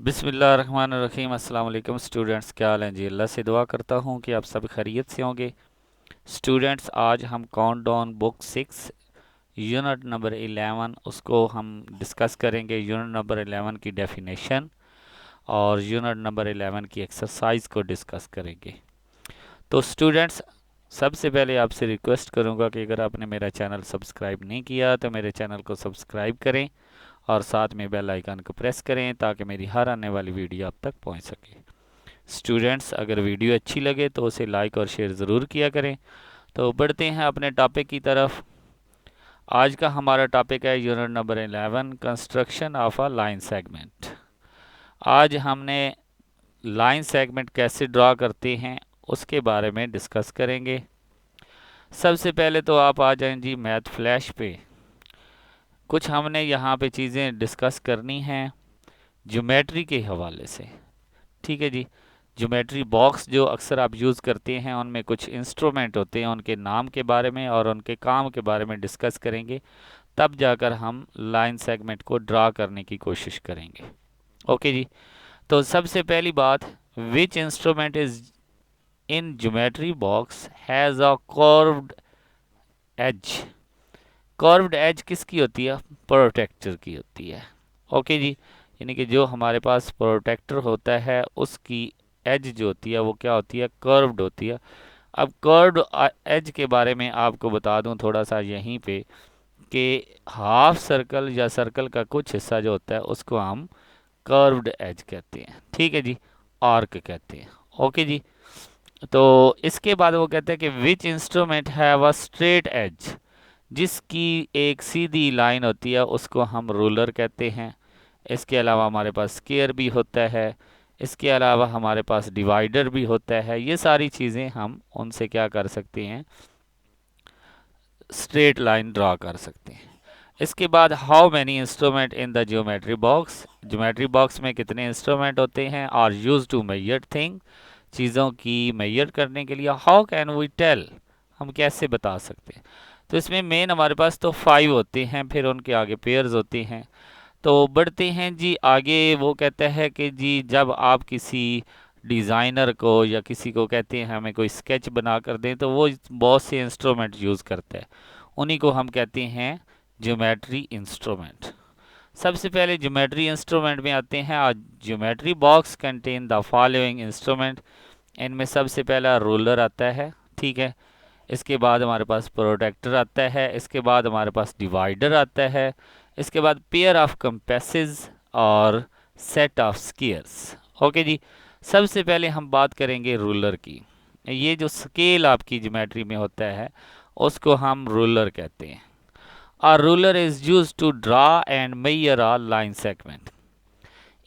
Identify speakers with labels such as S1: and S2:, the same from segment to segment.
S1: बिस्मिल्लाहिर्रहमानिर्रहीम। अस्सलाम वालेकुम स्टूडेंट्स, क्या हाल हैं जी। अल्लाह से दुआ करता हूँ कि आप सब खैरियत से होंगे। स्टूडेंट्स, आज हम काउंटडाउन बुक 6 यूनिट नंबर 11 उसको हम डिस्कस करेंगे। यूनिट नंबर 11 की डेफिनेशन और यूनिट नंबर 11 की एक्सरसाइज को डिस्कस करेंगे। तो स्टूडेंट्स, सबसे पहले आपसे रिक्वेस्ट करूँगा कि अगर आपने मेरा चैनल सब्सक्राइब नहीं किया तो मेरे चैनल को सब्सक्राइब करें और साथ में बेल आइकन को प्रेस करें ताकि मेरी हर आने वाली वीडियो आप तक पहुंच सके। स्टूडेंट्स, अगर वीडियो अच्छी लगे तो उसे लाइक और शेयर ज़रूर किया करें। तो बढ़ते हैं अपने टॉपिक की तरफ। आज का हमारा टॉपिक है unit number 11, construction of a line segment. आज हमने लाइन सेगमेंट कैसे ड्रा करते हैं उसके बारे में डिस्कस करेंगे। सबसे पहले तो आप आ जाएं जी मैथ फ्लैश पे। कुछ हमने यहाँ पे चीज़ें डिस्कस करनी हैं ज्योमेट्री के हवाले से। ठीक है जी। ज्योमेट्री बॉक्स जो अक्सर आप यूज़ करते हैं उनमें कुछ इंस्ट्रूमेंट होते हैं, उनके नाम के बारे में और उनके काम के बारे में डिस्कस करेंगे। तब जाकर हम लाइन सेगमेंट को ड्रा करने की कोशिश करेंगे। ओके जी। तो सबसे पहली बात, which instrument is in geometry box has a curved edge. Curved edge किसकी होती है? प्रोटेक्टर की होती है। ओके जी। यानी कि जो हमारे पास प्रोटेक्टर होता है उसकी एज जो होती है वो क्या होती है? कर्व्ड होती है। अब कर्व्ड एज के बारे में आपको बता दूं थोड़ा सा यहीं पे कि हाफ सर्कल या सर्कल का कुछ हिस्सा जो होता है उसको हम कर्व्ड एज कहते हैं। ठीक है जी। आर्क कहते हैं। ओके जी। तो इसके बाद वो कहते हैं कि which instrument have a straight edge. जिसकी एक सीधी लाइन होती है उसको हम रूलर कहते हैं। इसके अलावा हमारे पास स्केयर भी होता है। इसके अलावा हमारे पास डिवाइडर भी होता है। ये सारी चीज़ें हम उनसे क्या कर सकते हैं? स्ट्रेट लाइन ड्रा कर सकते हैं। इसके बाद how many instrument in the geometry box. Geometry box में कितने इंस्ट्रूमेंट होते हैं? Are use to measure thing. चीज़ों की मेजर करने के लिए। हाउ कैन वी टेल, हम कैसे बता सकते हैं? तो इसमें मेन हमारे पास तो 5 होते हैं, फिर उनके आगे पेयर्स होते हैं। तो बढ़ते हैं जी आगे। वो कहता है कि जी जब आप किसी डिज़ाइनर को या किसी को कहते हैं हमें कोई स्केच बना कर दें तो वो बहुत से इंस्ट्रूमेंट यूज़ करता है। उन्हीं को हम कहते हैं ज्योमेट्री इंस्ट्रूमेंट। सबसे पहले ज्योमेट्री इंस्ट्रूमेंट में आते हैं। आज geometry box contain the following instrument. इनमें सबसे पहला रूलर आता है। ठीक है। इसके बाद हमारे पास प्रोटेक्टर आता है। इसके बाद हमारे पास डिवाइडर आता है। इसके बाद पेयर ऑफ कंपेसेस और सेट ऑफ स्केयर्स। ओके जी। सबसे पहले हम बात करेंगे रूलर की। ये जो स्केल आपकी ज्योमेट्री में होता है उसको हम रूलर कहते हैं। A ruler is used to draw and measure a line segment.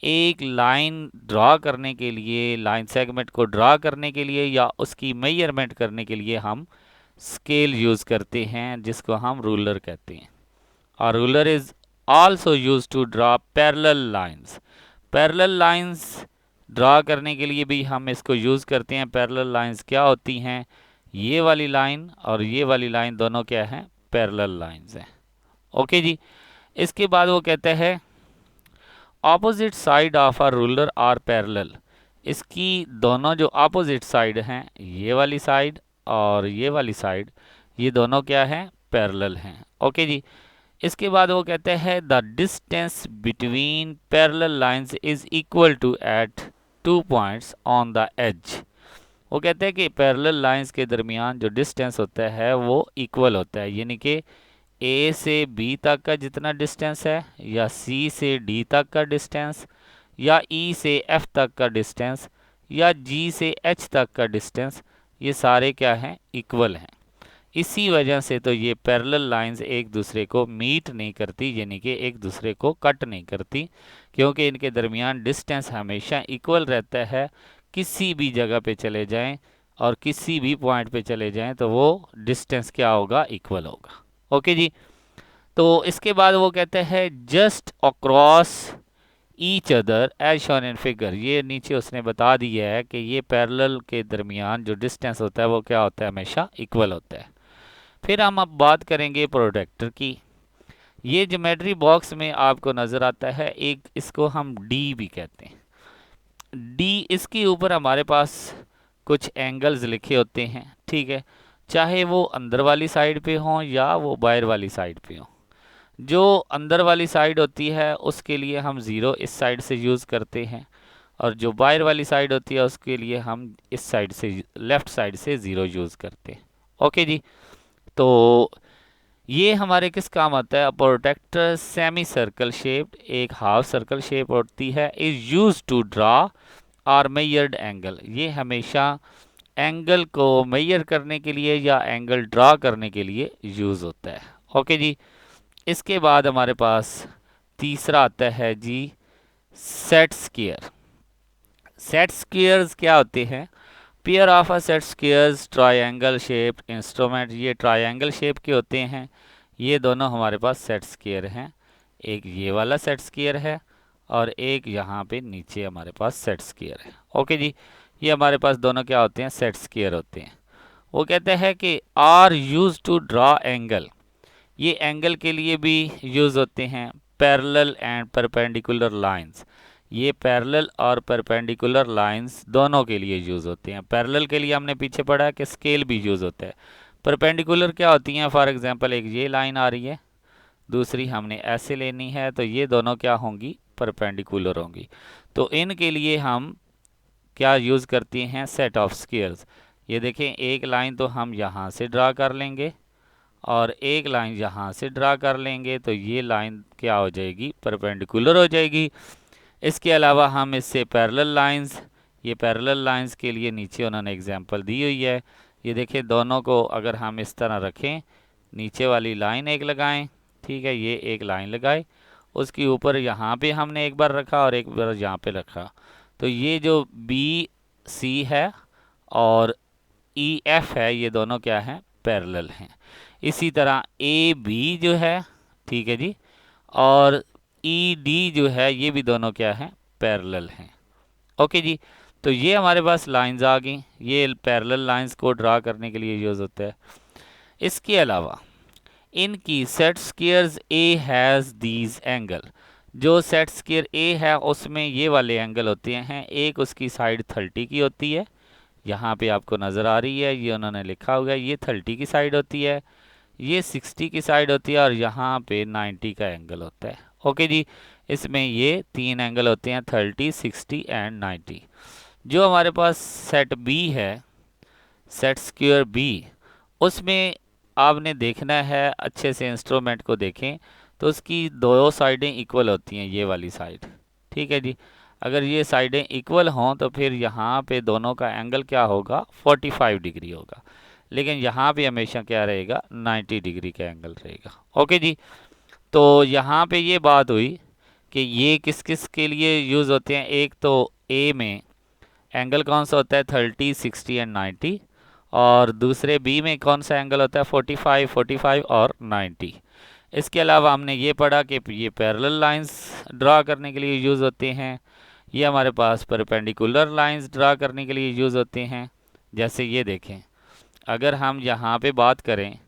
S1: एक लाइन ड्रा करने के लिए, लाइन सेगमेंट को ड्रा करने के लिए या उसकी मेजरमेंट करने के लिए हम स्केल यूज़ करते हैं जिसको हम रूलर कहते हैं। A ruler is also used to draw parallel lines. Parallel lines draw करने के लिए भी हम इसको यूज़ करते हैं। पैरेलल लाइंस क्या होती हैं? ये वाली लाइन और ये वाली लाइन दोनों क्या हैं? पैरेलल लाइंस हैं। ओके जी। इसके बाद वो कहता है opposite side of a ruler are parallel. इसकी दोनों जो ऑपोजिट साइड हैं, ये वाली साइड और ये वाली साइड, ये दोनों क्या हैं? पैरेलल हैं। ओके जी। इसके बाद वो कहते हैं the distance between parallel lines is equal to at 2 points on the edge. वो कहते हैं कि पैरेलल लाइंस के दरमियान जो डिस्टेंस होता है वो इक्वल होता है। यानी कि ए से बी तक का जितना डिस्टेंस है या सी से डी तक का डिस्टेंस या ई से एफ तक का डिस्टेंस या जी से एच तक का डिस्टेंस, ये सारे क्या हैं? इक्वल हैं। इसी वजह से तो ये पैरेलल लाइंस एक दूसरे को मीट नहीं करती, यानी कि एक दूसरे को कट नहीं करती, क्योंकि इनके दरमियान डिस्टेंस हमेशा इक्वल रहता है। किसी भी जगह पे चले जाएं और किसी भी पॉइंट पे चले जाएं तो वो डिस्टेंस क्या होगा? इक्वल होगा। ओके जी। तो इसके बाद वो कहते हैं just across each other edge shown in figure. ये नीचे उसने बता दिया है कि ये पैरेलल के दरमियान जो डिस्टेंस होता है वो क्या होता है? हमेशा इक्वल होता है। फिर हम अब बात करेंगे प्रोटेक्टर की। ये ज्योमेट्री बॉक्स में आपको नज़र आता है एक, इसको हम डी भी कहते हैं। डी, इसके ऊपर हमारे पास कुछ एंगल्स लिखे होते हैं, ठीक है, चाहे वो अंदर वाली साइड पे हों या वो बाहर वाली साइड पे हों। जो अंदर वाली साइड होती है उसके लिए हम ज़ीरो इस साइड से यूज़ करते हैं, और जो बाहर वाली साइड होती है उसके लिए हम इस साइड से, लेफ़्ट साइड से ज़ीरो यूज़ करते हैं। ओके जी। तो ये हमारे किस काम आता है? प्रोटेक्टर सेमी सर्कल शेप्ड, एक हाफ सर्कल शेप होती है, इज यूज टू ड्रा और मेजर्ड एंगल। ये हमेशा एंगल को मेजर करने के लिए या एंगल ड्रा करने के लिए यूज़ होता है। ओके जी। इसके बाद हमारे पास तीसरा आता है जी सेट स्क्वायर। सेट स्क्वायर्स क्या होते हैं? Pair of a set squares triangle shaped instrument. ये ट्रायंगल शेप के होते हैं। ये दोनों हमारे पास सेट स्क्वायर हैं। एक ये वाला सेट स्क्वायर है और एक यहाँ पे नीचे हमारे पास सेट स्क्वायर है। ओके जी। ये हमारे पास दोनों क्या होते हैं? सेट स्क्वायर होते हैं। वो कहते हैं कि are use to draw angle. ये एंगल के लिए भी यूज़ होते हैं। Parallel and perpendicular lines. ये पैरेलल और परपेंडिकुलर लाइंस दोनों के लिए यूज़ होते हैं। पैरेलल के लिए हमने पीछे पढ़ा कि स्केल भी यूज़ होता है। परपेंडिकुलर क्या होती हैं? फॉर एग्जांपल एक ये लाइन आ रही है, दूसरी हमने ऐसे लेनी है, तो ये दोनों क्या होंगी? परपेंडिकुलर होंगी। तो इनके लिए हम क्या यूज़ करते हैं? Set of squares. ये देखें, एक लाइन तो हम यहाँ से ड्रा कर लेंगे और एक लाइन यहाँ से ड्रा कर लेंगे, तो ये लाइन क्या हो जाएगी? परपेंडिकुलर हो जाएगी। इसके अलावा हम इससे पैरेलल लाइंस, ये पैरेलल लाइंस के लिए नीचे उन्होंने एग्जांपल दी हुई है। ये देखिए, दोनों को अगर हम इस तरह रखें, नीचे वाली लाइन एक लगाएं, ठीक है, ये एक लाइन लगाए, उसके ऊपर यहाँ पे हमने एक बार रखा और एक बार यहाँ पे रखा, तो ये जो बी सी है और ई एफ है, ये दोनों क्या हैं? पैरेलल हैं। इसी तरह ए बी जो है, ठीक है जी, और ई डी जो है, ये भी दोनों क्या हैं? पैरेलल हैं। ओके जी। तो ये हमारे पास लाइंस आ गई। ये पैरेलल लाइंस को ड्रा करने के लिए यूज़ होता है। इसके अलावा इनकी set squares A has these angle. जो सेट स्क्वायर ए है उसमें ये वाले एंगल होते हैं। एक उसकी साइड 30 की होती है, यहाँ पे आपको नज़र आ रही है, ये उन्होंने लिखा हुआ है, ये 30 की साइड होती है, ये 60 की साइड होती है, और यहाँ पे 90 का एंगल होता है। ओके जी। इसमें ये तीन एंगल होते हैं, 30, 60 एंड 90। जो हमारे पास सेट बी है, सेट स्क्वायर बी, उसमें आपने देखना है अच्छे से, इंस्ट्रूमेंट को देखें तो उसकी दो साइडें इक्वल होती हैं, ये वाली साइड, ठीक है जी। अगर ये साइडें इक्वल हों तो फिर यहाँ पे दोनों का एंगल क्या होगा? 45 डिग्री होगा। लेकिन यहाँ पे हमेशा क्या रहेगा? 90 डिग्री का एंगल रहेगा। ओके जी। तो यहाँ पे ये बात हुई कि ये किस किस के लिए यूज़ होते हैं। एक तो ए में एंगल कौन सा होता है? 30, 60 एंड 90। और दूसरे बी में कौन सा एंगल होता है? 45, 45 और 90। इसके अलावा हमने ये पढ़ा कि ये पैरेलल लाइंस ड्रा करने के लिए यूज़ होते हैं। ये हमारे पास परपेंडिकुलर लाइंस ड्रा करने के लिए यूज़ होते हैं। जैसे ये देखें, अगर हम यहाँ पे बात करें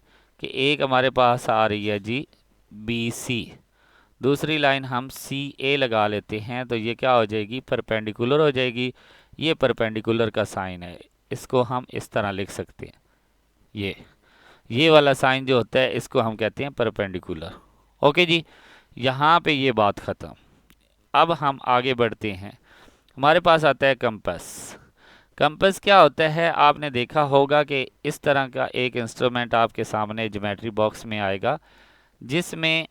S1: कि एक हमारे पास आ रही है जी बी सी, दूसरी लाइन हम सी ए लगा लेते हैं, तो ये क्या हो जाएगी? परपेंडिकुलर हो जाएगी। ये परपेंडिकुलर का साइन है, इसको हम इस तरह लिख सकते हैं। ये वाला साइन जो होता है इसको हम कहते हैं परपेंडिकुलर। ओके जी। यहाँ पे ये बात ख़त्म। अब हम आगे बढ़ते हैं। हमारे पास आता है कंपास। कंपास क्या होता है? आपने देखा होगा कि इस तरह का एक इंस्ट्रूमेंट आपके सामने ज्योमेट्री बॉक्स में आएगा, जिसमें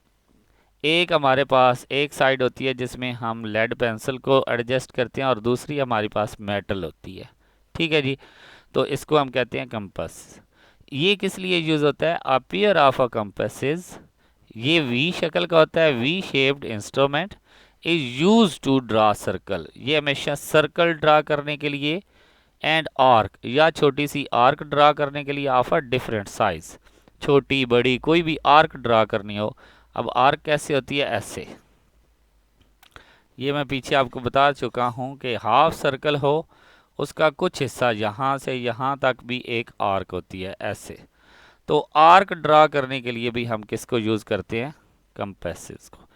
S1: एक हमारे पास एक साइड होती है जिसमें हम लेड पेंसिल को एडजस्ट करते हैं और दूसरी हमारे पास मेटल होती है, ठीक है जी। तो इसको हम कहते हैं कंपास। ये किस लिए यूज़ होता है? A pair of a compasses, ये वी शक्ल का होता है, V shaped instrument is use to draw circle. ये हमेशा सर्कल ड्रा करने के लिए, एंड आर्क या छोटी सी आर्क ड्रा करने के लिए ऑफ अ डिफरेंट साइज, छोटी बड़ी कोई भी आर्क ड्रा करनी हो। अब आर्क कैसे होती है? ऐसे, ये मैं पीछे आपको बता चुका हूँ कि हाफ सर्कल हो, उसका कुछ हिस्सा यहाँ से यहाँ तक भी एक आर्क होती है, ऐसे। तो आर्क ड्रा करने के लिए भी हम किसको यूज़ करते हैं? कंपासेस को।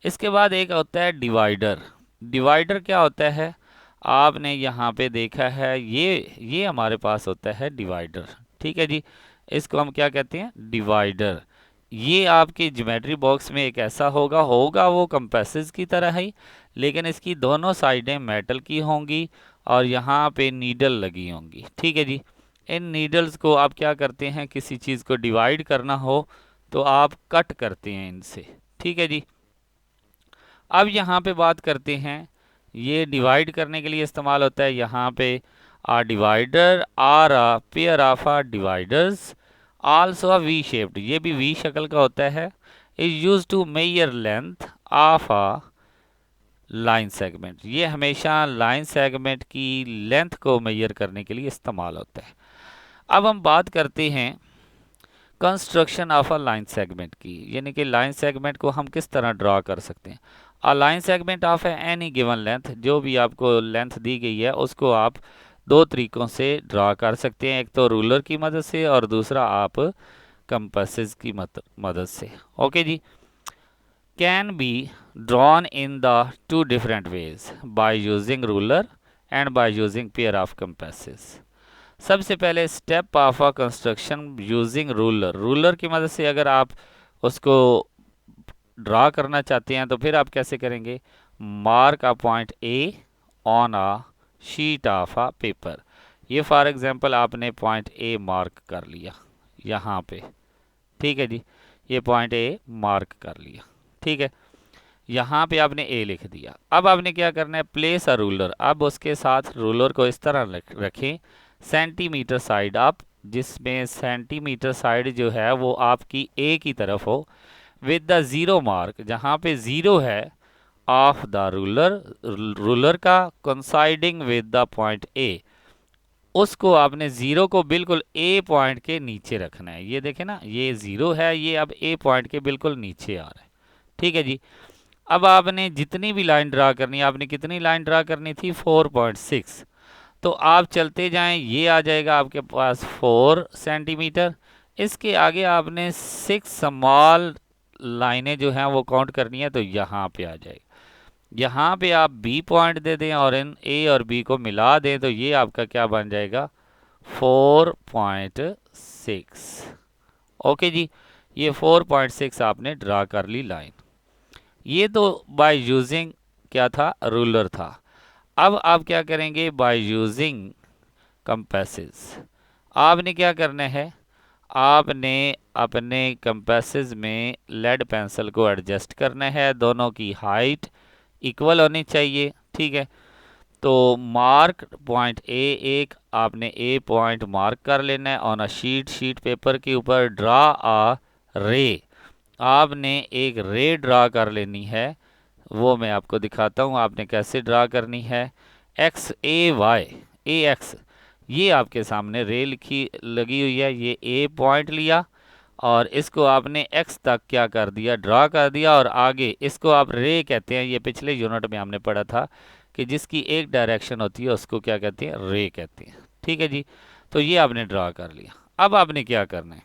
S1: इसके बाद एक होता है डिवाइडर। डिवाइडर क्या होता है? आपने यहाँ पे देखा है ये हमारे पास होता है डिवाइडर। ठीक है जी, इसको हम क्या कहते हैं, डिवाइडर। ये आपके ज्योमेट्री बॉक्स में एक ऐसा होगा वो कंपासेस की तरह ही, लेकिन इसकी दोनों साइडें मेटल की होंगी और यहाँ पे नीडल लगी होंगी। ठीक है जी, इन नीडल्स को आप क्या करते हैं, किसी चीज़ को डिवाइड करना हो तो आप कट करते हैं इनसे। ठीक है जी, अब यहाँ पे बात करते हैं, ये डिवाइड करने के लिए इस्तेमाल होता है। यहाँ पे a divider are a pair of uh dividers also a V shaped, ये भी वी शक्ल का होता है, is use to measure length of a line segment. ये हमेशा लाइन सेगमेंट की लेंथ को मेजर करने के लिए इस्तेमाल होता है। अब हम बात करते हैं construction of a line segment की, यानी कि लाइन सेगमेंट को हम किस तरह ड्रा कर सकते हैं। अ line segment of any given length, जो भी आपको लेंथ दी गई है उसको आप दो तरीकों से ड्रा कर सकते हैं, एक तो रूलर की मदद से और दूसरा आप कंपासेस की मदद से। ओके जी, can be drawn in the two different ways, by using ruler and by using pair of compasses. सबसे पहले step of a construction using ruler, ruler की मदद से अगर आप उसको ड्रा करना चाहते हैं तो फिर आप कैसे करेंगे, mark a point A on a sheet of a paper. ये फॉर एग्जांपल आपने पॉइंट ए मार्क कर लिया यहाँ पे। ठीक है जी, ये पॉइंट ए मार्क कर लिया। ठीक है, यहाँ पे आपने ए लिख दिया। अब आपने क्या करना है, प्लेस अ रूलर। अब उसके साथ रूलर को इस तरह रखें, सेंटीमीटर साइड आप, जिसमें सेंटीमीटर साइड जो है वो आपकी ए की तरफ हो, विद द ज़ीरो मार्क, जहाँ पे ज़ीरो है, ऑफ द रूलर, रूलर का coinciding with the point A. उसको आपने ज़ीरो को बिल्कुल ए पॉइंट के नीचे रखना है। ये देखें ना, ये ज़ीरो है, ये अब ए पॉइंट के बिल्कुल नीचे आ रहा है। ठीक है जी, अब आपने जितनी भी लाइन ड्रा करनी है, आपने कितनी लाइन ड्रा करनी थी, 4.6। तो आप चलते जाएं, ये आ जाएगा आपके पास 4 सेंटीमीटर। इसके आगे आपने 6 स्मॉल लाइनें जो हैं वो काउंट करनी है, तो यहाँ पे आ जाएगा। यहाँ पे आप बी पॉइंट दे दें और इन ए और बी को मिला दें, तो ये आपका क्या बन जाएगा, 4.6। ओके जी, ये 4.6 आपने ड्रा कर ली लाइन। ये तो बाय यूजिंग क्या था, रूलर था। अब आप क्या करेंगे, बाय यूजिंग कंपासेस। आपने क्या करना है, आपने अपने कंपासेस में लेड पेंसिल को एडजस्ट करना है, दोनों की हाइट इक्वल होनी चाहिए। ठीक है, तो मार्क पॉइंट ए, एक आपने ए पॉइंट मार्क कर लेना है ऑन अ शीट पेपर के ऊपर। ड्रा अ रे, आपने एक रे ड्रा कर लेनी है, वो मैं आपको दिखाता हूँ आपने कैसे ड्रा करनी है। एक्स ए वाई, ए एक्स, ये आपके सामने रे लिखी लगी हुई है, ये ए पॉइंट लिया और इसको आपने एक्स तक क्या कर दिया, ड्रा कर दिया, और आगे इसको आप रे कहते हैं। ये पिछले यूनिट में हमने पढ़ा था कि जिसकी एक डायरेक्शन होती है उसको क्या कहते हैं, रे कहते हैं। ठीक है जी, तो ये आपने ड्रा कर लिया। अब आपने क्या करना है,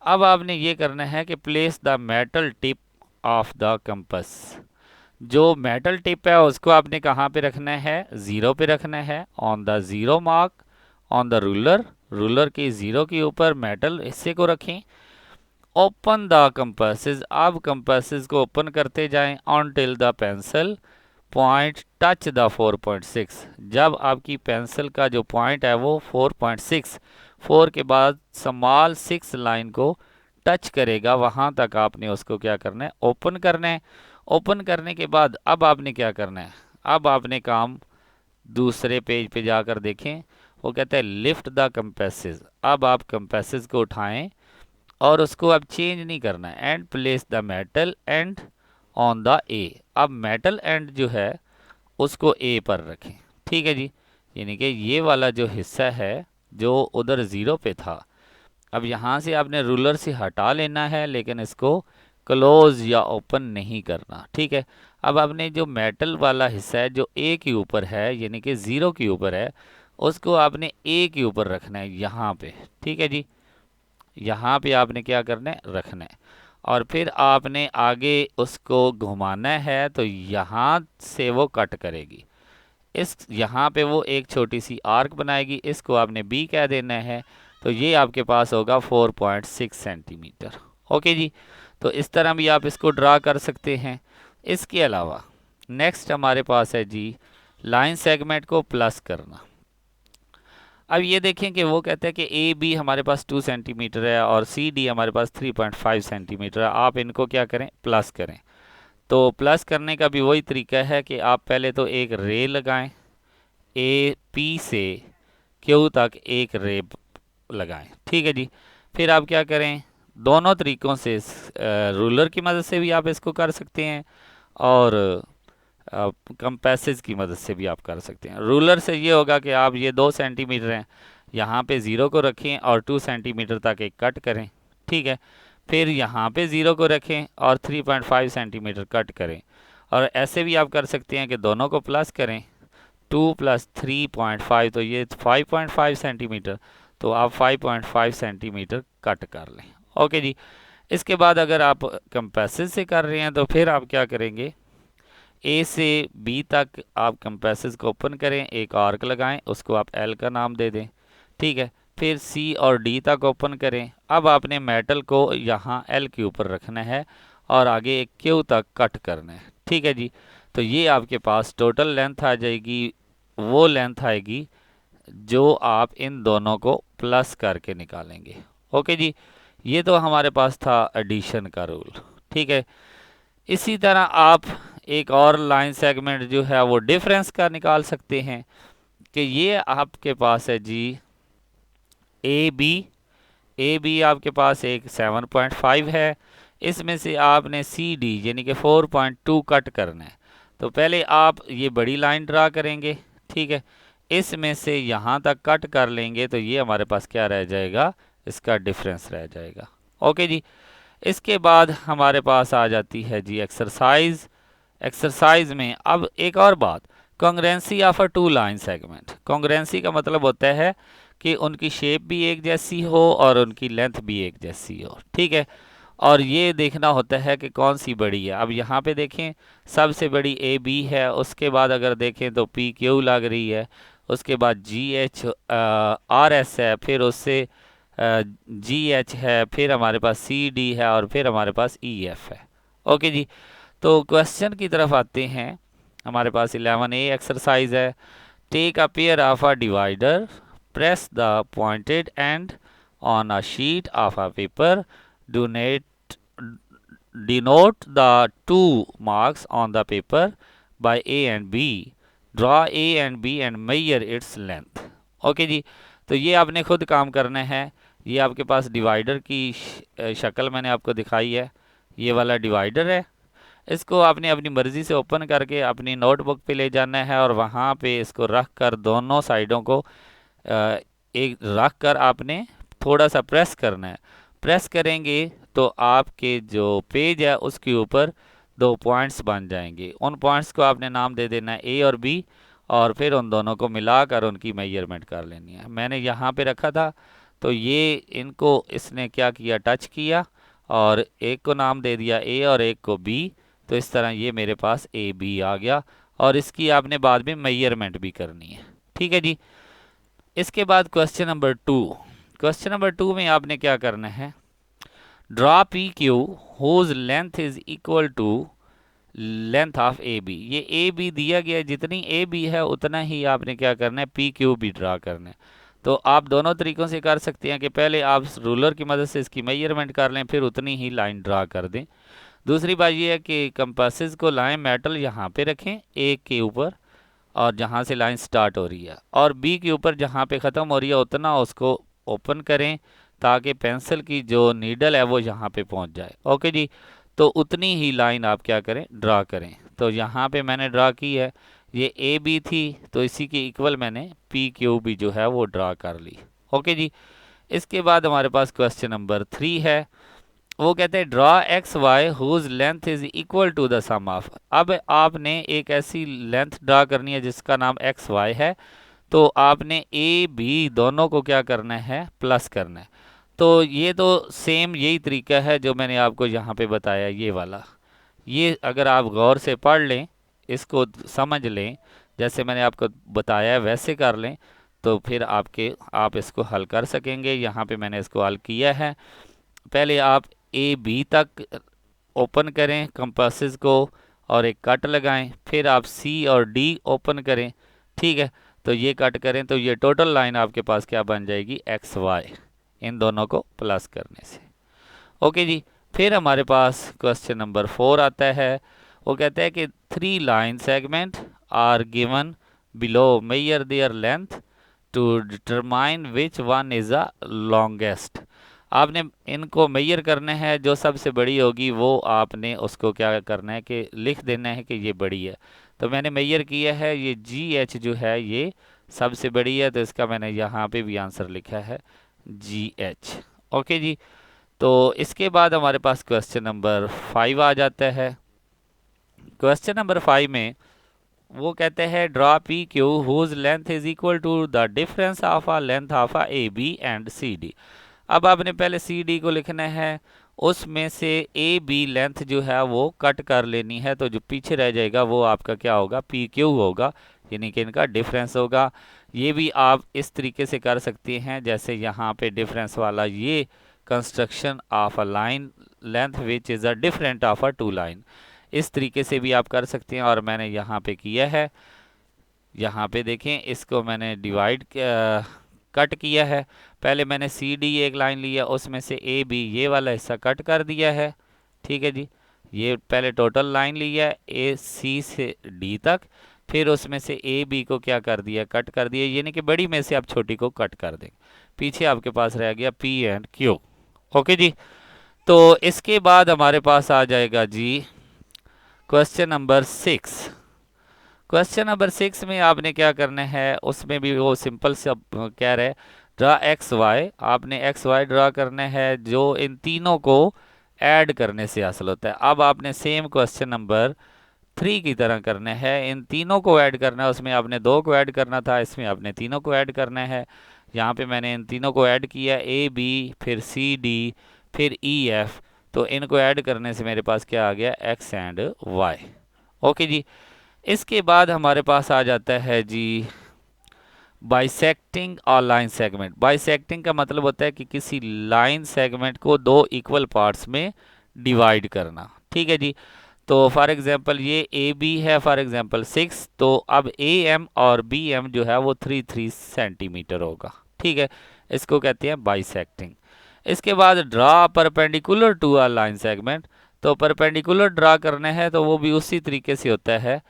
S1: अब आपने ये करना है कि place the metal tip of the compass. जो मेटल टिप है उसको आपने कहाँ पे रखना है, ज़ीरो पे रखना है, on the zero mark on the ruler, ruler के ज़ीरो के ऊपर मेटल हिस्से को रखें। ओपन द कंपासेस, अब कंपासेस को ओपन करते जाएं until the pencil point touch the 4.6। जब आपकी पेंसिल का जो पॉइंट है वो 4.6, 4 के बाद स्मॉल 6 लाइन को टच करेगा, वहाँ तक आपने उसको क्या करना है, ओपन करना है। ओपन करने के बाद अब आपने क्या करना है, अब आपने काम दूसरे पेज पे जाकर देखें, वो कहता है लिफ्ट द कंपासेस। अब आप कंपासेस को उठाएं और उसको अब चेंज नहीं करना है, and place the metal and on the ए। अब मेटल एंड जो है उसको ए पर रखें। ठीक है जी, यानी कि ये वाला जो हिस्सा है जो उधर ज़ीरो पे था, अब यहाँ से आपने रूलर से हटा लेना है, लेकिन इसको क्लोज या ओपन नहीं करना। ठीक है, अब आपने जो मेटल वाला हिस्सा है जो ए के ऊपर है, यानी कि ज़ीरो के ऊपर है, उसको आपने ए के ऊपर रखना है यहाँ पे। ठीक है जी, यहाँ पे आपने क्या करना है, रखना है, और फिर आपने आगे उसको घुमाना है, तो यहाँ से वो कट करेगी। इस यहाँ पे वो एक छोटी सी आर्क बनाएगी, इसको आपने बी कह देना है, तो ये आपके पास होगा 4.6 सेंटीमीटर। ओके जी, तो इस तरह भी आप इसको ड्रा कर सकते हैं। इसके अलावा नेक्स्ट हमारे पास है जी लाइन सेगमेंट को प्लस करना। अब ये देखें कि वो कहते हैं कि ए बी हमारे पास 2 सेंटीमीटर है और सी डी हमारे पास 3.5 सेंटीमीटर है। आप इनको क्या करें, प्लस करें। तो प्लस करने का भी वही तरीका है कि आप पहले तो एक रे लगाएं, ए पी से क्यू तक एक रे लगाएं, ठीक है जी। फिर आप क्या करें, दोनों तरीकों से रूलर की मदद से भी आप इसको कर सकते हैं और कंपेसेस की मदद से भी आप कर सकते हैं। रूलर से ये होगा कि आप ये 2 सेंटीमीटर हैं, यहाँ पे ज़ीरो को रखें और 2 सेंटीमीटर तक एक कट करें, ठीक है। फिर यहाँ पे ज़ीरो को रखें और 3.5 सेंटीमीटर कट करें। और ऐसे भी आप कर सकते हैं कि दोनों को प्लस करें, 2 + 3.5 तो ये 5.5 सेंटीमीटर, तो आप 5.5 सेंटीमीटर कट कर लें। ओके जी, इसके बाद अगर आप कंपेसेस से कर रहे हैं तो फिर आप क्या करेंगे, ए से बी तक आप कंपेसेस को ओपन करें, एक आर्क लगाएं, उसको आप एल का नाम दे दें, ठीक है। फिर सी और डी तक ओपन करें। अब आपने मेटल को यहाँ एल के ऊपर रखना है और आगे एक क्यू तक कट करना है, ठीक है जी। तो ये आपके पास टोटल लेंथ आ जाएगी, वो लेंथ आएगी जो आप इन दोनों को प्लस करके निकालेंगे। ओके जी, ये तो हमारे पास था एडिशन का रूल, ठीक है। इसी तरह आप एक और लाइन सेगमेंट जो है वो डिफरेंस का निकाल सकते हैं कि ये आपके पास है जी ए बी आपके पास एक 7.5 है, इसमें से आपने सी डी यानी कि 4.2 कट करना है। तो पहले आप ये बड़ी लाइन ड्रा करेंगे, ठीक है, इसमें से यहाँ तक कट कर लेंगे तो ये हमारे पास क्या रह जाएगा, इसका डिफरेंस रह जाएगा। ओके जी, इसके बाद हमारे पास आ जाती है जी एक्सरसाइज। एक्सरसाइज में अब एक और बात, कॉन्ग्रेंसी ऑफ अ 2 लाइन सेगमेंट। कॉन्ग्रेंसी का मतलब होता है कि उनकी शेप भी एक जैसी हो और उनकी लेंथ भी एक जैसी हो, ठीक है। और ये देखना होता है कि कौन सी बड़ी है। अब यहाँ पे देखें सबसे बड़ी ए बी है, उसके बाद अगर देखें तो पी क्यू लग रही है, उसके बाद जी एच आर एस है, फिर उससे जी एच है, फिर हमारे पास सी डी है और फिर हमारे पास ई एफ है। ओके जी, तो क्वेश्चन की तरफ आते हैं। हमारे पास 11A एक्सरसाइज है, take a pair of a divider, press the pointed end on a sheet of a paper, denote the two marks on the paper by A and B, draw A and B and measure its length। Okay जी, तो ये आपने खुद काम करना है। ये आपके पास डिवाइडर की शक्ल मैंने आपको दिखाई है, ये वाला डिवाइडर है। इसको आपने अपनी मर्ज़ी से ओपन करके अपनी नोटबुक पे ले जाना है और वहाँ पे इसको रख कर दोनों साइडों को एक रख कर आपने थोड़ा सा प्रेस करना है। प्रेस करेंगे तो आपके जो पेज है उसके ऊपर 2 पॉइंट्स बन जाएंगे। उन पॉइंट्स को आपने नाम दे देना है ए और बी और फिर उन दोनों को मिलाकर उनकी मेजरमेंट कर लेनी है। मैंने यहाँ पे रखा था तो ये इनको इसने क्या किया, टच किया और एक को नाम दे दिया ए और एक को बी। तो इस तरह ये मेरे पास ए बी आ गया और इसकी आपने बाद में मेजरमेंट भी करनी है, ठीक है जी। इसके बाद क्वेश्चन नंबर 2। क्वेश्चन नंबर 2 में आपने क्या करना है, draw P Q whose length is equal to length of A B. ये ए बी दिया गया है, जितनी ए बी है उतना ही आपने क्या करना है, पी क्यू भी ड्रा करना है। तो आप दोनों तरीकों से कर सकते हैं कि पहले आप रूलर की मदद से इसकी मेजरमेंट कर लें, फिर उतनी ही लाइन ड्रा कर दें। दूसरी बात यह है कि कंपासेस को लाएं, मेटल यहाँ पे रखें ए के ऊपर और जहाँ से लाइन स्टार्ट हो रही है, और बी के ऊपर जहाँ पे ख़त्म हो रही है उतना उसको ओपन करें ताकि पेंसिल की जो नीडल है वो यहाँ पे पहुँच जाए। ओके जी, तो उतनी ही लाइन आप क्या करें, ड्रा करें। तो यहाँ पे मैंने ड्रा की है, ये ए बी थी तो इसी के इक्वल मैंने पी क्यू भी जो है वो ड्रा कर ली। ओके जी, इसके बाद हमारे पास क्वेश्चन नंबर 3 है। वो कहते हैं draw X Y whose length is equal to the sum of. अब आपने एक ऐसी लेंथ ड्रा करनी है जिसका नाम एक्स वाई है, तो आपने ए बी दोनों को क्या करना है, प्लस करना है। तो ये तो सेम यही तरीका है जो मैंने आपको यहाँ पे बताया, ये वाला। ये अगर आप गौर से पढ़ लें, इसको समझ लें जैसे मैंने आपको बताया है वैसे कर लें तो फिर आप इसको हल कर सकेंगे। यहाँ पे मैंने इसको हल किया है। पहले आप ए बी तक ओपन करें कंपासेस को और एक कट लगाएं, फिर आप सी और डी ओपन करें। ठीक है, तो ये कट करें तो ये टोटल लाइन आपके पास क्या बन जाएगी, एक्स वाई, इन दोनों को प्लस करने से। ओके जी, फिर हमारे पास क्वेश्चन नंबर 4 आता है। वो कहता है कि 3 line segment are given below, measure their length to determine which one is the longest. आपने इनको मेजर करना है, जो सबसे बड़ी होगी वो आपने उसको क्या करना है कि लिख देना है कि ये बड़ी है। तो मैंने मेजर किया है, ये जी एच जो है ये सबसे बड़ी है, तो इसका मैंने यहाँ पे भी आंसर लिखा है जी एच। ओके जी, तो इसके बाद हमारे पास क्वेश्चन नंबर 5 आ जाता है। क्वेश्चन नंबर 5 में वो कहते हैं draw P Q whose length is equal to the difference of a length of a A B and C D. अब आपने पहले सी डी को लिखना है, उसमें से ए बी लेंथ जो है वो कट कर लेनी है, तो जो पीछे रह जाएगा वो आपका क्या होगा, पी क्यू होगा, यानी कि इनका डिफरेंस होगा। ये भी आप इस तरीके से कर सकते हैं, जैसे यहाँ पे डिफरेंस वाला ये construction of a line length which is a different of a two line, इस तरीके से भी आप कर सकते हैं। और मैंने यहाँ पे किया है, यहाँ पे देखें, इसको मैंने डिवाइड कट किया है। पहले मैंने सी डी एक लाइन लिया, उसमें से ए बी ये वाला हिस्सा कट कर दिया है। ठीक है जी, ये पहले टोटल लाइन लिया है ए सी से डी तक, फिर उसमें से ए बी को क्या कर दिया, कट कर दिया, यानी कि बड़ी में से आप छोटी को कट कर देंगे। पीछे आपके पास रह गया पी एंड क्यू। ओके जी, तो इसके बाद हमारे पास आ जाएगा जी क्वेश्चन नंबर 6। क्वेश्चन नंबर 6 में आपने क्या करना है, उसमें भी वो सिंपल से कह रहे हैं ड्रा एक्स वाई। आपने एक्स वाई ड्रा करना है, जो इन तीनों को ऐड करने से हासिल होता है। अब आपने सेम क्वेश्चन नंबर 3 की तरह करना है, इन तीनों को ऐड करना है। उसमें आपने 2 को ऐड करना था, इसमें आपने तीनों को ऐड करना है। यहाँ पे मैंने इन तीनों को ऐड किया, ए बी फिर सी डी फिर ई एफ, तो इनको ऐड करने से मेरे पास क्या आ गया, एक्स एंड वाई। ओके जी, इसके बाद हमारे पास आ जाता है जी बाइसेक्टिंग और लाइन सेगमेंट। बाइसेक्टिंग का मतलब होता है कि किसी लाइन सेगमेंट को 2 इक्वल पार्ट्स में डिवाइड करना। ठीक है जी, तो फॉर एग्जांपल ये ए बी है, फॉर एग्जांपल 6, तो अब ए एम और बी एम जो है वो 3 सेंटीमीटर होगा। ठीक है, इसको कहते हैं बाइसेक्टिंग। इसके बाद draw perpendicular to a line segment. तो परपेंडिकुलर ड्रा करना है तो वो भी उसी तरीके से होता है।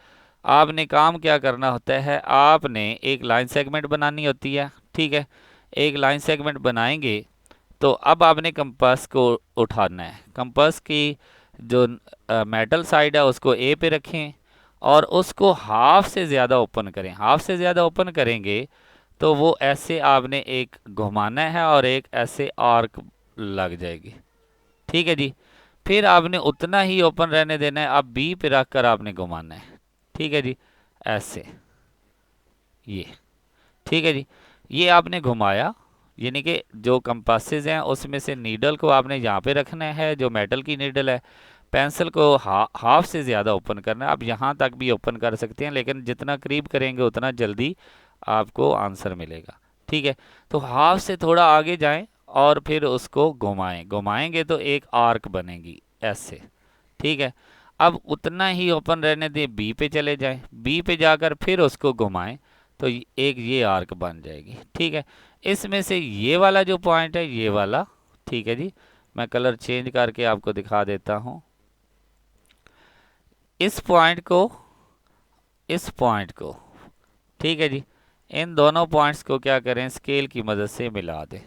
S1: आपने काम क्या करना होता है, आपने एक लाइन सेगमेंट बनानी होती है। ठीक है, एक लाइन सेगमेंट बनाएंगे तो अब आपने कंपास को उठाना है। कंपास की जो मेटल साइड है उसको ए पे रखें और उसको हाफ से ज़्यादा ओपन करें। हाफ से ज़्यादा ओपन करेंगे तो वो ऐसे आपने एक घुमाना है और एक ऐसे आर्क लग जाएगी। ठीक है जी, फिर आपने उतना ही ओपन रहने देना है, अब बी पे रख कर आपने घुमाना है। ठीक है जी, ऐसे ये। ठीक है जी, ये आपने घुमाया, यानी कि जो कंपासेस हैं उसमें से नीडल को आपने यहाँ पे रखना है, जो मेटल की नीडल है। पेंसिल को हाफ से ज़्यादा ओपन करना है। आप यहाँ तक भी ओपन कर सकते हैं, लेकिन जितना करीब करेंगे उतना जल्दी आपको आंसर मिलेगा। ठीक है, तो हाफ से थोड़ा आगे जाएं और फिर उसको घुमाएं। घुमाएंगे तो एक आर्क बनेगी ऐसे। ठीक है, अब उतना ही ओपन रहने दें, बी पे चले जाएं, बी पे जाकर फिर उसको घुमाएं तो एक ये आर्क बन जाएगी। ठीक है, इसमें से ये वाला जो पॉइंट है ये वाला, ठीक है जी, मैं कलर चेंज करके आपको दिखा देता हूं। इस पॉइंट को, इस पॉइंट को, ठीक है जी, इन दोनों पॉइंट्स को क्या करें, स्केल की मदद से मिला दें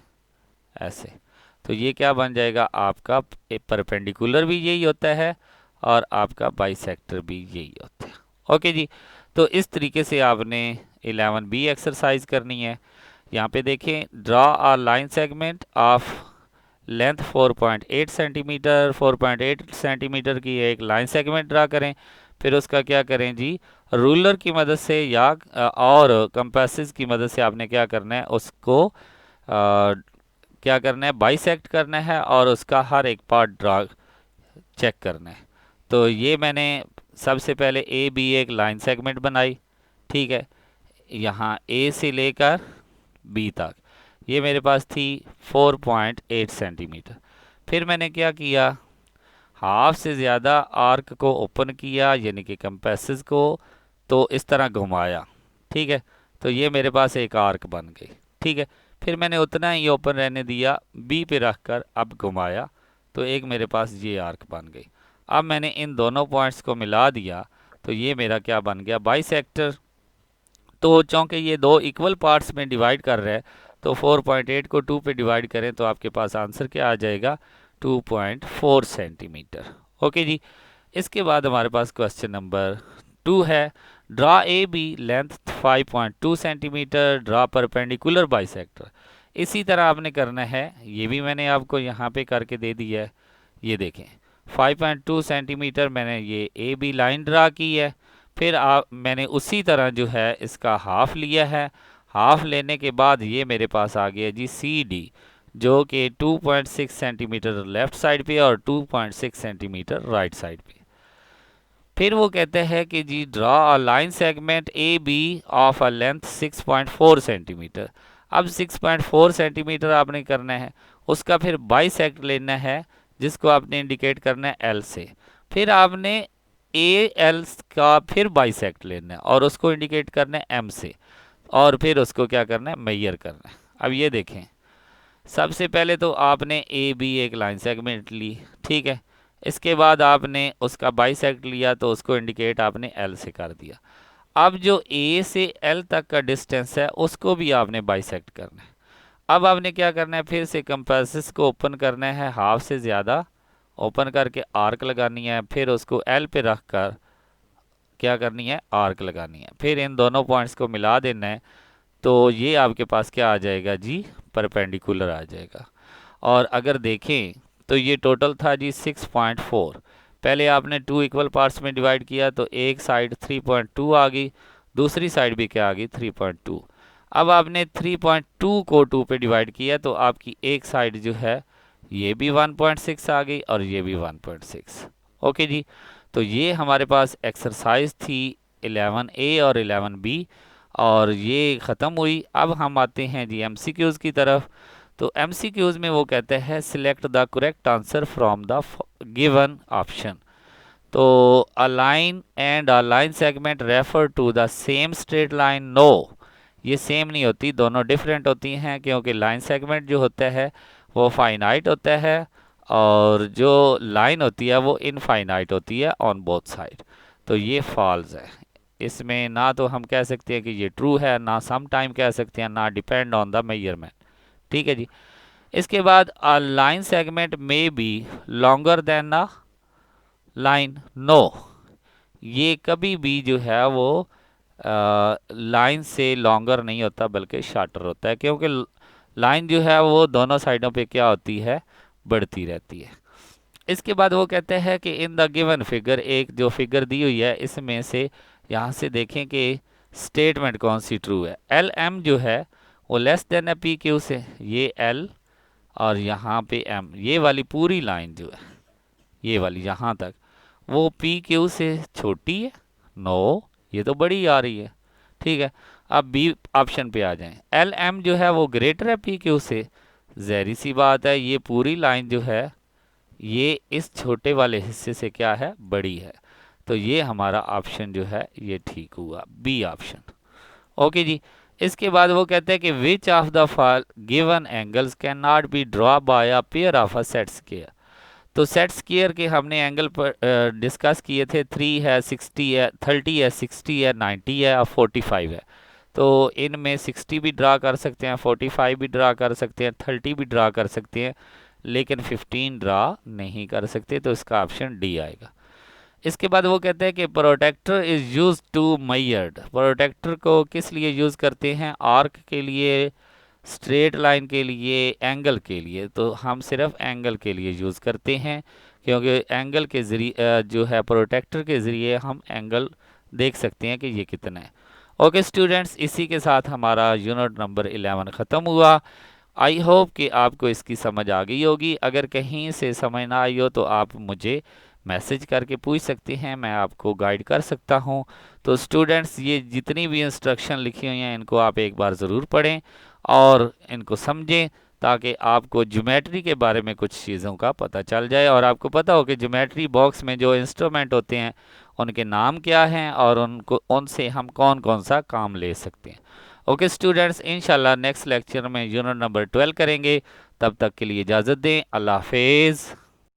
S1: ऐसे। तो ये क्या बन जाएगा, आपका परपेंडिकुलर भी यही होता है और आपका बाइसेक्टर भी यही होता है। ओके जी, तो इस तरीके से आपने 11B एक्सरसाइज करनी है। यहाँ पे देखें, draw a line segment of length 4.8 centimetre. 4.8 centimetre की एक लाइन सेगमेंट ड्रा करें, फिर उसका क्या करें जी, रूलर की मदद से या और कंपासेस की मदद से आपने क्या करना है, उसको क्या करना है, बाइसेक्ट करना है और उसका हर एक पार्ट ड्रा चेक करना है। तो ये मैंने सबसे पहले ए बी एक लाइन सेगमेंट बनाई। ठीक है, यहाँ ए से लेकर बी तक ये मेरे पास थी 4.8 सेंटीमीटर। फिर मैंने क्या किया, हाफ से ज़्यादा आर्क को ओपन किया यानी कि कंपासेस को, तो इस तरह घुमाया। ठीक है, तो ये मेरे पास एक आर्क बन गई। ठीक है, फिर मैंने उतना ही ओपन रहने दिया, बी पे रख कर अब घुमाया, तो एक मेरे पास ये आर्क बन गई। अब मैंने इन दोनों पॉइंट्स को मिला दिया, तो ये मेरा क्या बन गया, बाइसेक्टर। तो चूँकि ये दो इक्वल पार्ट्स में डिवाइड कर रहे हैं, तो 4.8 को 2 पे डिवाइड करें तो आपके पास आंसर क्या आ जाएगा, 2.4 सेंटीमीटर। ओके जी। इसके बाद हमारे पास क्वेश्चन नंबर 2 है, draw A B length 5.2 centimetre, draw perpendicular bisector. इसी तरह आपने करना है, ये भी मैंने आपको यहाँ पे करके दे दिया है। ये देखें 5.2 सेंटीमीटर मैंने ये ए बी लाइन ड्रा की है। फिर मैंने उसी तरह जो है इसका हाफ लिया है। हाफ लेने के बाद ये मेरे पास आ गया जी सी डी, जो कि 2.6 सेंटीमीटर लेफ्ट साइड पे और 2.6 सेंटीमीटर राइट साइड पे। फिर वो कहते हैं कि जी draw a line segment A B of a length 6.4 centimetre. अब 6.4 सेंटीमीटर आपने करना है, उसका फिर बाइसेक्ट लेना है, जिसको आपने इंडिकेट करना है एल से। फिर आपने ए एल का फिर बाइसेक्ट लेना है और उसको इंडिकेट करना है एम से, और फिर उसको क्या करना है, मेजर करना है। अब ये देखें, सबसे पहले तो आपने ए बी एक लाइन सेगमेंट ली, ठीक है। इसके बाद आपने उसका बाइसेक्ट लिया, तो उसको इंडिकेट आपने एल से कर दिया। अब जो ए से एल तक का डिस्टेंस है उसको भी आपने बाइसेक्ट करना है। अब आपने क्या करना है, फिर से कंपासेस को ओपन करना है, हाफ से ज़्यादा ओपन करके आर्क लगानी है, फिर उसको एल पे रख कर क्या करनी है, आर्क लगानी है। फिर इन दोनों पॉइंट्स को मिला देना है, तो ये आपके पास क्या आ जाएगा जी, परपेंडिकुलर आ जाएगा। और अगर देखें तो ये टोटल था जी 6.4। पहले आपने 2 इक्वल पार्ट्स में डिवाइड किया, तो एक साइड 3.2 आ गई, दूसरी साइड भी क्या आ गई, 3.2। अब आपने 3.2 को 2 पे डिवाइड किया, तो आपकी एक साइड जो है ये भी 1.6 आ गई और ये भी 1.6। ओके जी। तो ये हमारे पास एक्सरसाइज थी 11A और 11B, और ये ख़त्म हुई। अब हम आते हैं जी MCQs की तरफ। तो MCQs में वो कहते हैं select the correct answer from the given option. तो a line and a line segment refer to the same straight line, no, ये सेम नहीं होती, दोनों डिफरेंट होती हैं, क्योंकि लाइन सेगमेंट जो होता है वो फाइनाइट होता है और जो लाइन होती है वो इनफाइनाइट होती है ऑन बोथ साइड। तो ये फॉल्स है। इसमें ना तो हम कह सकते हैं कि ये ट्रू है, ना सम टाइम कह सकते हैं, ना डिपेंड ऑन द मेजरमेंट। ठीक है जी। इसके बाद a line segment may be longer than a line, no, ये कभी भी जो है वो लाइन से लॉन्गर नहीं होता बल्कि शॉर्टर होता है, क्योंकि लाइन जो है वो दोनों साइडों पे क्या होती है, बढ़ती रहती है। इसके बाद वो कहते हैं कि इन द गिवन फिगर, एक जो फिगर दी हुई है इसमें से यहाँ से देखें कि स्टेटमेंट कौन सी ट्रू है। एल एम जो है वो लेस देन है पी क्यू से, ये एल और यहाँ पे एम, ये वाली पूरी लाइन जो है ये वाली यहाँ तक, वो पी क्यू से छोटी है, नो, ये तो बड़ी आ रही है। ठीक है, अब बी ऑप्शन पे आ जाएं। एल एम जो है वो ग्रेटर है पी क्यू से, जहरी सी बात है, ये पूरी लाइन जो है ये इस छोटे वाले हिस्से से क्या है, बड़ी है। तो ये हमारा ऑप्शन जो है ये ठीक हुआ, बी ऑप्शन। ओके जी। इसके बाद वो कहते हैं कि which of the given angles can not be draw bye a pair of a set square. तो सेट स्क्वायर के हमने एंगल पर डिस्कस किए थे, 3 है, 60 है, 30 है, 60 है, 90 है और 45 है। तो इनमें 60 भी ड्रा कर सकते हैं, 45 भी ड्रा कर सकते हैं, 30 भी ड्रा कर सकते हैं, लेकिन 15 ड्रा नहीं कर सकते, तो इसका ऑप्शन डी आएगा। इसके बाद वो कहते हैं कि protractor is use to measured. Protractor को किस लिए यूज़ करते हैं, आर्क के लिए, स्ट्रेट लाइन के लिए, एंगल के लिए। तो हम सिर्फ एंगल के लिए यूज़ करते हैं, क्योंकि एंगल के ज़रिए जो है प्रोटेक्टर के ज़रिए हम एंगल देख सकते हैं कि ये कितना है। ओके स्टूडेंट्स, इसी के साथ हमारा यूनिट नंबर 11 ख़त्म हुआ। आई होप कि आपको इसकी समझ आ गई होगी। अगर कहीं से समझ ना आई हो तो आप मुझे मैसेज करके पूछ सकते हैं, मैं आपको गाइड कर सकता हूं। तो स्टूडेंट्स, ये जितनी भी इंस्ट्रक्शन लिखी हुई हैं इनको आप एक बार ज़रूर पढ़ें और इनको समझें, ताकि आपको ज्योमेट्री के बारे में कुछ चीज़ों का पता चल जाए और आपको पता हो कि ज्योमेट्री बॉक्स में जो इंस्ट्रूमेंट होते हैं उनके नाम क्या हैं और उनको उनसे हम कौन कौन सा काम ले सकते हैं। ओके स्टूडेंट्स, इंशाल्लाह नेक्स्ट लेक्चर में यूनिट नंबर 12 करेंगे। तब तक के लिए इजाज़त दें। अल्लाह हाफिज़।